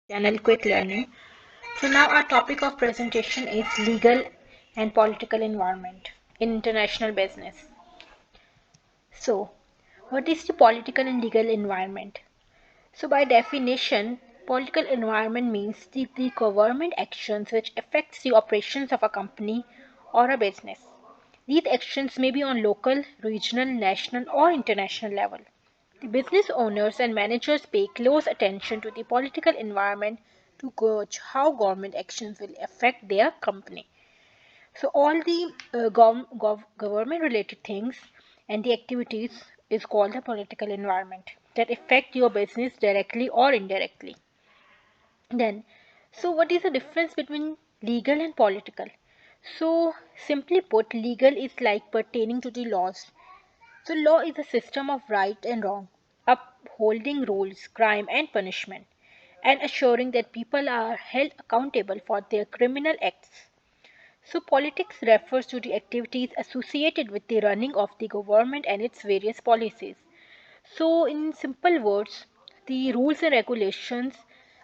channel Quick Learning. So now our topic of presentation is legal and political environment in international business. So what is the political and legal environment? So by definition, political environment means the government actions which affects the operations of a company or a business. These actions may be on local, regional, national or international level. The business owners and managers pay close attention to the political environment to gauge how government actions will affect their company. So all the government related things and the activities is called the political environment that affect your business directly or indirectly. Then, so what is the difference between legal and political? So simply put, legal is like pertaining to the laws. So law is a system of right and wrong, upholding rules, crime and punishment, and assuring that people are held accountable for their criminal acts. So politics refers to the activities associated with the running of the government and its various policies. So in simple words, the rules and regulations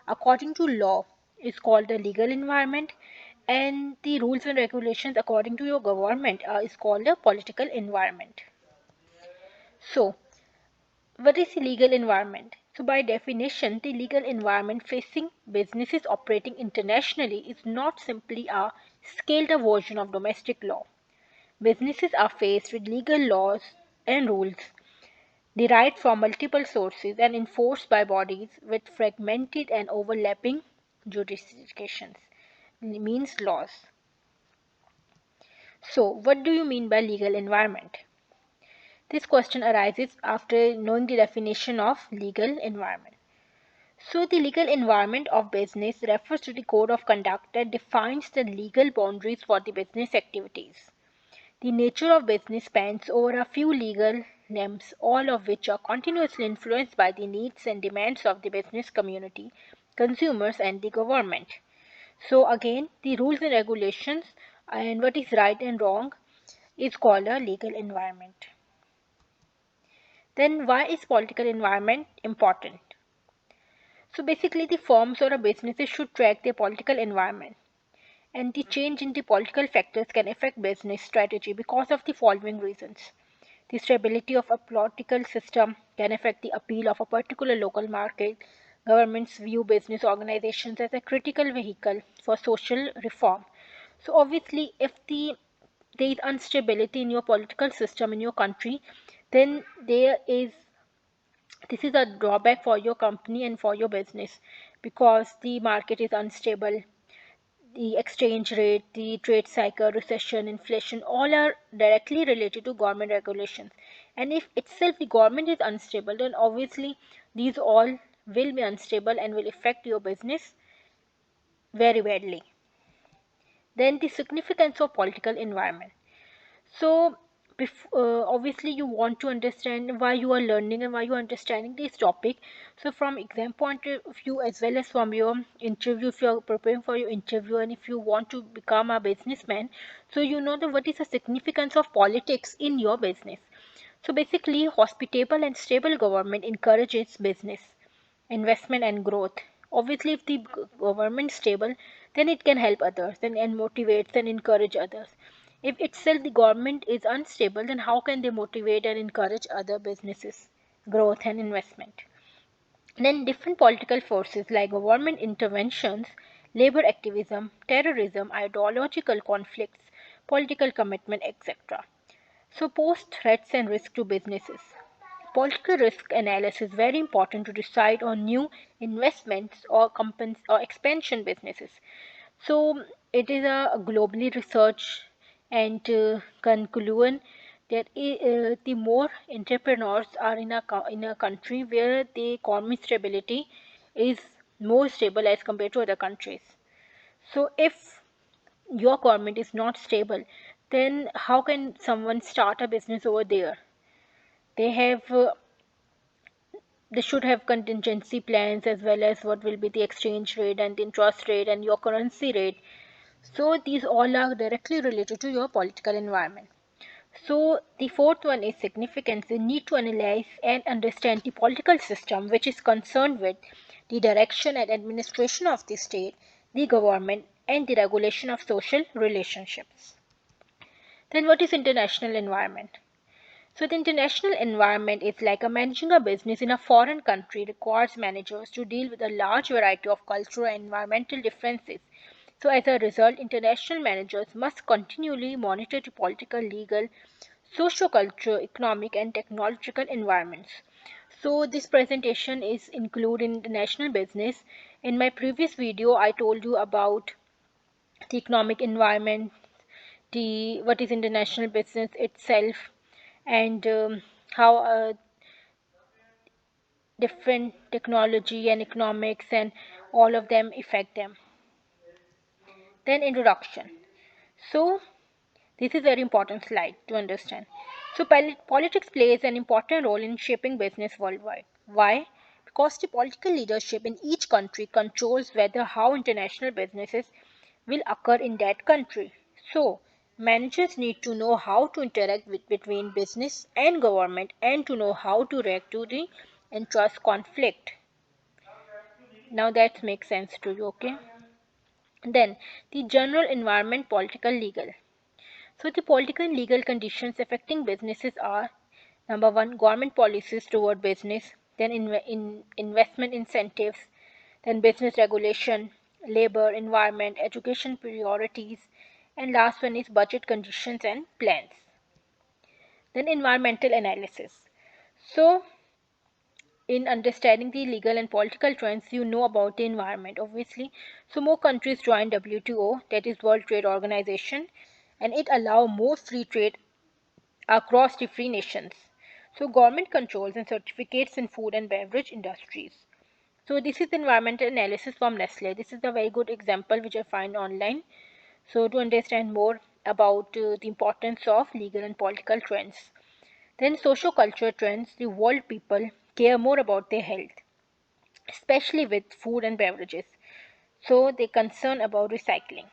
according to law is called the legal environment, and the rules and regulations according to your government is called the political environment. So what is the legal environment? So, by definition, the legal environment facing businesses operating internationally is not simply a scaled up version of domestic law. Businesses are faced with legal laws and rules derived from multiple sources and enforced by bodies with fragmented and overlapping jurisdictions, means laws. So, what do you mean by legal environment? This question arises after knowing the definition of legal environment. So, the legal environment of business refers to the code of conduct that defines the legal boundaries for the business activities. The nature of business spans over a few legal norms, all of which are continuously influenced by the needs and demands of the business community, consumers, and the government. So, again, the rules and regulations and what is right and wrong is called a legal environment. Then, why is political environment important? So basically, the firms or businesses should track their political environment, and the change in the political factors can affect business strategy because of the following reasons. The stability of a political system can affect the appeal of a particular local market. Governments view business organizations as a critical vehicle for social reform. So obviously, if there is instability in your political system in your country, then this is a drawback for your company and for your business because the market is unstable. The exchange rate, the trade cycle, recession, inflation, all are directly related to government regulations. And if itself the government is unstable, then obviously these all will be unstable and will affect your business very badly. Then the significance of political environment. So, obviously, you want to understand why you are learning and why you are understanding this topic. So, from exam point of view, as well as from your interview, if you are preparing for your interview and if you want to become a businessman, so you know that what is the significance of politics in your business. So, basically, hospitable and stable government encourages business investment and growth. Obviously, if the government is stable, then it can help others and motivates and encourage others. If itself the government is unstable, then how can they motivate and encourage other businesses, growth and investment? Then different political forces like government interventions, labor activism, terrorism, ideological conflicts, political commitment, etc. So pose threats and risk to businesses. Political risk analysis is very important to decide on new investments or or expansion businesses. So it is a globally research and conclusion that the more entrepreneurs are in in a country where the economic stability is more stable as compared to other countries. So if your government is not stable, then how can someone start a business over there? They have they should have contingency plans as well as what will be the exchange rate and the interest rate and your currency rate. So these all are directly related to your political environment. So the fourth one is significance. You need to analyze and understand the political system which is concerned with the direction and administration of the state, the government, and the regulation of social relationships. Then what is international environment? So the international environment is like managing a business in a foreign country requires managers to deal with a large variety of cultural and environmental differences. So as a result, international managers must continually monitor the political, legal, socio-cultural, economic and technological environments. So this presentation is included in international business. In my previous video, I told you about the economic environment, the what is international business itself, and how different technology and economics and all of them affect them. Then introduction. So this is a very important slide to understand. So politics plays an important role in shaping business worldwide. Why? Because the political leadership in each country controls whether how international businesses will occur in that country. So managers need to know how to interact between business and government and to know how to react to the interest conflict. Now that makes sense to you, okay? Then the general environment, political, legal. So the political and legal conditions affecting businesses are: number one, government policies toward business, then investment incentives, then business regulation, labor, environment, education priorities, and last one is budget conditions and plans. Then environmental analysis. So in understanding the legal and political trends, you know about the environment, obviously. So more countries join WTO, that is World Trade Organization, and it allows more free trade across the free nations. So government controls and certificates in food and beverage industries. So this is environmental analysis from Nestle. This is a very good example which I find online. So to understand more about the importance of legal and political trends. Then socio-cultural trends, the world people care more about their health, especially with food and beverages. So they concern about recycling.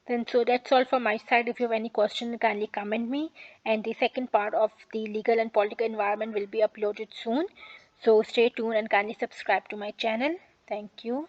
Then so that's all from my side. If you have any question, kindly comment me. And the second part of the legal and political environment will be uploaded soon. So stay tuned and kindly subscribe to my channel. Thank you.